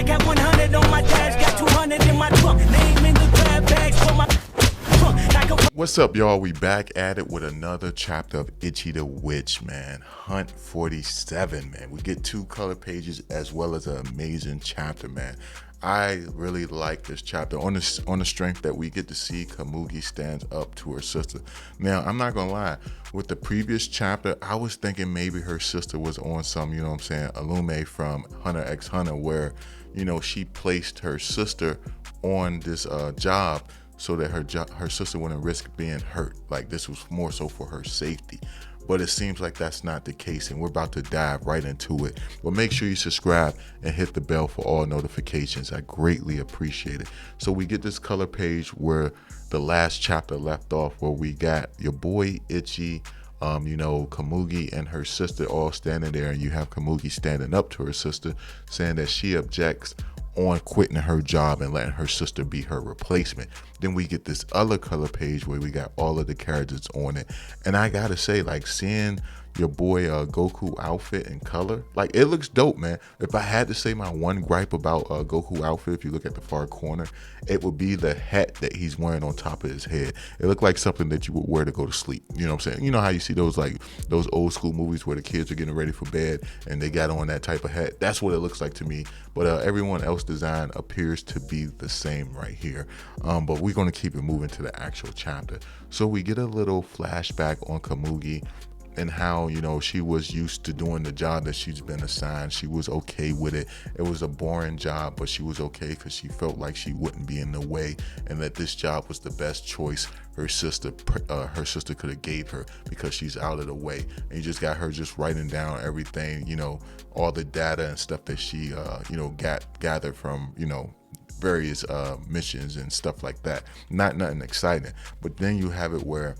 got 100 on my dash, got 200 in my trunk. Name in the grab bags for my trunk. Like a What's up, y'all? We back at it with another chapter of Ichi the Witch, man. Hunt 47, man. We get 2 color pages as well as an amazing chapter, man. I really like this chapter on the strength that we get to see Kumugi stands up to her sister. Now, I'm not gonna lie, with the previous chapter, I was thinking maybe her sister was on some, you know what I'm saying, Illume from Hunter x Hunter, where, you know, she placed her sister on this job so that her sister wouldn't risk being hurt. Like, this was more so for her safety. But it seems like that's not the case, and we're about to dive right into it. But make sure you subscribe and hit the bell for all notifications. I greatly appreciate it. So we get this color page where the last chapter left off, where we got your boy Ichi, you know, Kumugi and her sister all standing there, and you have Kumugi standing up to her sister, saying that she objects on quitting her job and letting her sister be her replacement. Then we get this other color page where we got all of the characters on it, and I gotta say, like, seeing your boy Goku outfit in color, like, it looks dope, man. If I had to say my one gripe about Goku outfit, if you look at the far corner, it would be the hat that he's wearing on top of his head. It looked like something that you would wear to go to sleep. You know what I'm saying? You know how you see those, like, those old school movies where the kids are getting ready for bed and they got on that type of hat? That's what it looks like to me. But everyone else's design appears to be the same right here. But we're going to keep it moving to the actual chapter. So we get a little flashback on Kumugi and how, you know, she was used to doing the job that she's been assigned. She was okay with it. It was a boring job, but she was okay because she felt like she wouldn't be in the way, and that this job was the best choice her sister could have gave her, because she's out of the way. And you just got her just writing down everything, you know, all the data and stuff that she you know, gathered from, you know, various missions and stuff like that. Nothing exciting. But then you have it where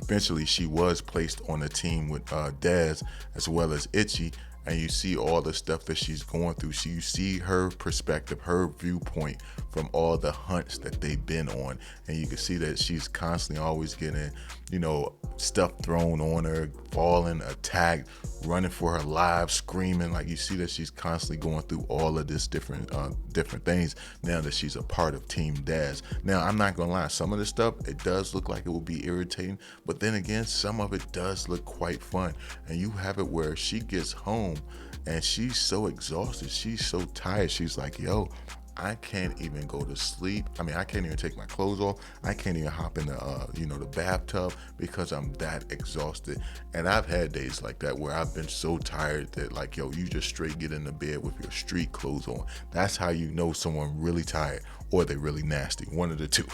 eventually she was placed on a team with Dez as well as Ichi, and you see all the stuff that she's going through. So you see her perspective, her viewpoint from all the hunts that they've been on, and you can see that she's constantly always getting, you know, stuff thrown on her, falling, attacked, running for her life, screaming. Like, you see that she's constantly going through all of this different things now that she's a part of Team Daz. Now, I'm not gonna lie, some of the stuff, it does look like it will be irritating, but then again, some of it does look quite fun. And you have it where she gets home and she's so exhausted, she's so tired, she's like, yo, I can't even go to sleep. I mean, I can't even take my clothes off. I can't even hop in the, you know, the bathtub, because I'm that exhausted. And I've had days like that where I've been so tired that, like, yo, you just straight get in the bed with your street clothes on. That's how you know someone really tired, or they're really nasty, one of the two.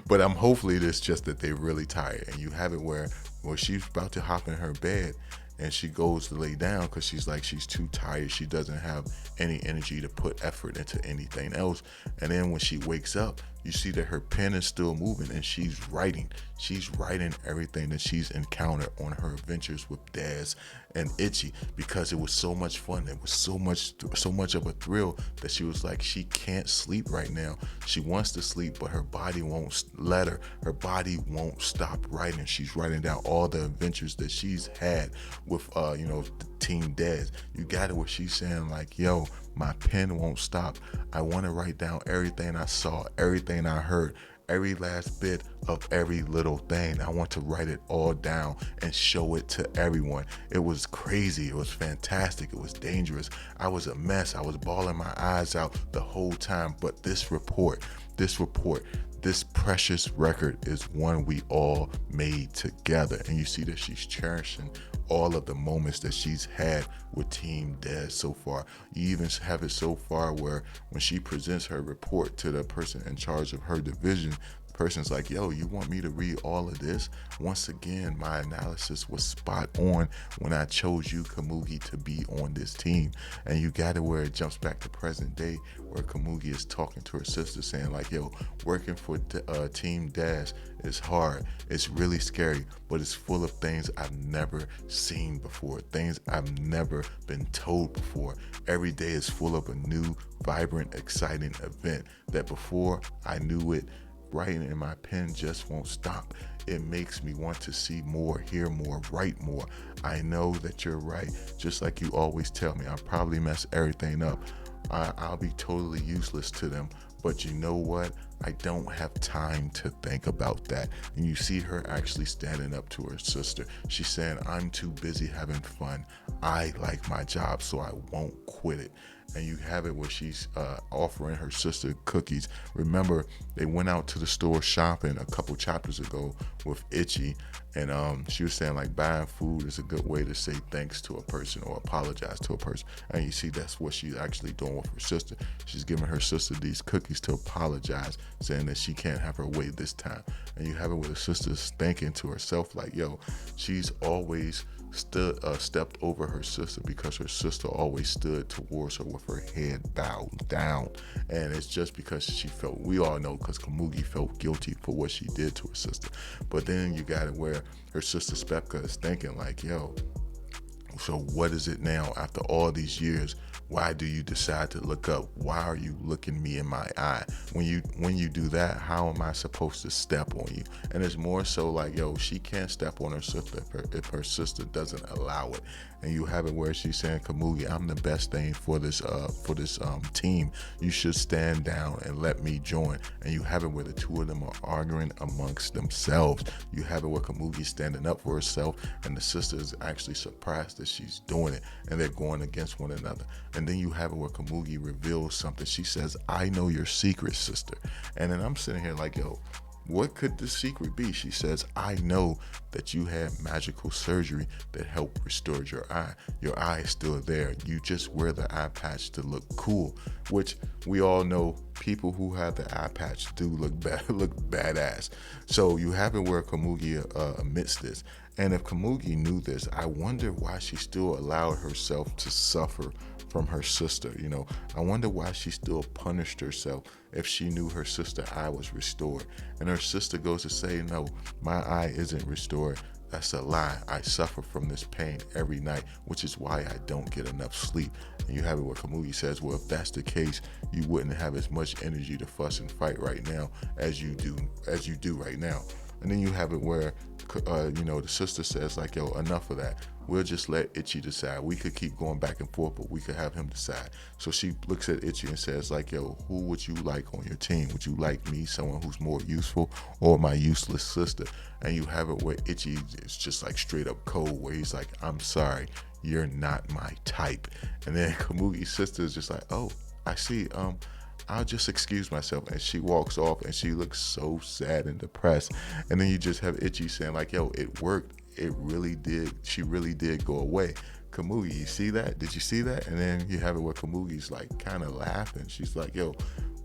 But hopefully it's just that they're really tired. And you have it where she's about to hop in her bed, and she goes to lay down because she's like, she's too tired. She doesn't have any energy to put effort into anything else. And then when she wakes up, you see that her pen is still moving, and she's writing. She's writing everything that she's encountered on her adventures with Daz and Ichi, because it was so much fun. It was so much of a thrill that she was like, she can't sleep right now. She wants to sleep, but her body won't let her. Her body won't stop writing. She's writing down all the adventures that she's had with, you know, Team Daz. You got it where she's saying, like, yo, my pen won't stop. I want to write down everything I saw, everything I heard, every last bit of every little thing. I want to write it all down and show it to everyone. It was crazy. It was fantastic. It was dangerous. I was a mess. I was bawling my eyes out the whole time. But this precious record is one we all made together. And you see that she's cherishing all of the moments that she's had with Team Dez so far. You even have it so far where when she presents her report to the person in charge of her division, the person's like, yo, you want me to read all of this? Once again, my analysis was spot on when I chose you, Kumugi, to be on this team. And you got it where it jumps back to present day, where Kumugi is talking to her sister saying, like, yo, working for Team Daz is hard. It's really scary, but it's full of things I've never seen before, things I've never been told before. Every day is full of a new, vibrant, exciting event that before I knew it, writing in my pen just won't stop. It makes me want to see more, hear more, write more. I know that you're right. Just like you always tell me, I probably mess everything up, I'll be totally useless to them. But you know what? I don't have time to think about that. And you see her actually standing up to her sister. She's saying, I'm too busy having fun. I like my job, so I won't quit it. And you have it where she's offering her sister cookies. Remember, they went out to the store shopping a couple chapters ago with Ichi, and she was saying like buying food is a good way to say thanks to a person or apologize to a person. And you see that's what she's actually doing with her sister. She's giving her sister these cookies to apologize, saying that she can't have her way this time. And you have it where the sister's thinking to herself like, yo, she's always stepped over her sister because her sister always stood towards her with her head bowed down. And it's just because she felt, we all know, because Kumugi felt guilty for what she did to her sister. But then you got it where her sister Spica is thinking like, yo, so what is it now after all these years? Why do you decide to look up? Why are you looking me in my eye? When you do that, how am I supposed to step on you? And it's more so like, yo, she can't step on her sister if her sister doesn't allow it. And you have it where she's saying, Kumugi, I'm the best thing for this team. You should stand down and let me join. And you have it where the two of them are arguing amongst themselves. You have it where Kumugi's standing up for herself, and the sister is actually surprised that she's doing it, and they're going against one another. And then you have it where Kumugi reveals something. She says, I know your secret, sister. And then I'm sitting here like, yo, what could the secret be? She says, I know that you had magical surgery that helped restore your eye. Your eye is still there. You just wear the eye patch to look cool, which we all know people who have the eye patch do look badass. So you have it where Kumugi admits this. And if Kumugi knew this, I wonder why she still allowed herself to suffer from her sister. You know, I wonder why she still punished herself if she knew her sister's eye was restored. And her sister goes to say, no, my eye isn't restored. That's a lie. I suffer from this pain every night, which is why I don't get enough sleep. And you have it where Kumugi says, well, if that's the case, you wouldn't have as much energy to fuss and fight right now as you do right now. And then you have it where, the sister says like, yo, enough of that. We'll just let Ichi decide. We could keep going back and forth, but we could have him decide. So she looks at Ichi and says like, yo, who would you like on your team? Would you like me, someone who's more useful, or my useless sister? And you have it where Ichi is just like straight up cold, where he's like, I'm sorry, you're not my type. And then Kumugi's sister is just like, oh, I see. I'll just excuse myself. And she walks off and she looks so sad and depressed. And then you just have Ichi saying like, yo, it worked. It really did. She really did go away. Kumugi, you see that? Did you see that? And then you have it where Kumugi's like kind of laughing. She's like, yo,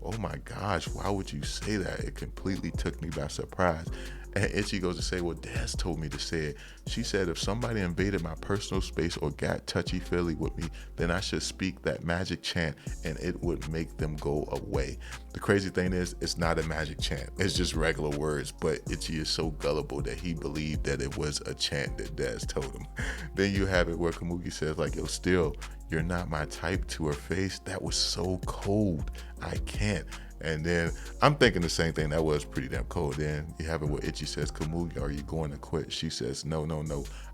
oh my gosh, why would you say that? It completely took me by surprise. And Ichi goes to say, well, Daz told me to say it. She said, if somebody invaded my personal space or got touchy-feely with me, then I should speak that magic chant and it would make them go away. The crazy thing is, it's not a magic chant. It's just regular words, but Ichi is so gullible that he believed that it was a chant that Daz told him. Then you have it where Kumugi says like, yo, still, you're not my type, to her face. That was so cold. I can't. And then I'm thinking the same thing. That was pretty damn cold. Then you have it where Ichi says, Kumugi, are you going to quit? She says, no,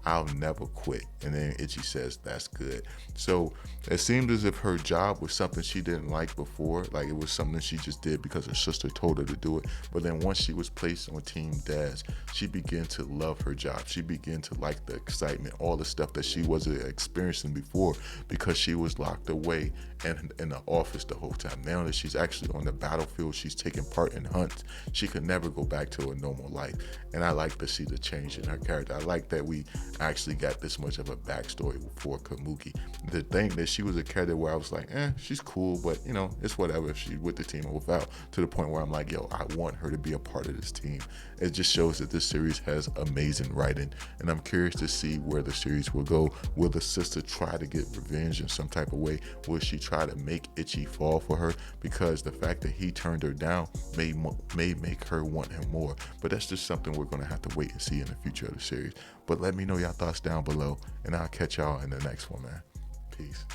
I'll never quit. And then Ichi says, that's good. So it seemed as if her job was something she didn't like before. Like it was something she just did because her sister told her to do it. But then once she was placed on Team Daz, she began to love her job. She began to like the excitement, all the stuff that she wasn't experiencing before because she was locked away in the office the whole time. Now that she's actually on the battlefield, she's taking part in hunts. She could never go back to a normal life. And I like to see the change in her character. I like that we actually got this much of a backstory for Kumugi. The thing that she was a character where I was like, she's cool, but it's whatever if she's with the team or without, to the point where I'm like, yo, I want her to be a part of this team. It just shows that this series has amazing writing, and I'm curious to see where the series will go. Will the sister try to get revenge in some type of way? Will she try to make Ichi fall for her? Because the fact that he turned her down may make her want him more. But that's just something we're going to have to wait and see in the future of the series. But let me know your thoughts down below, and I'll catch y'all in the next one, man. Peace.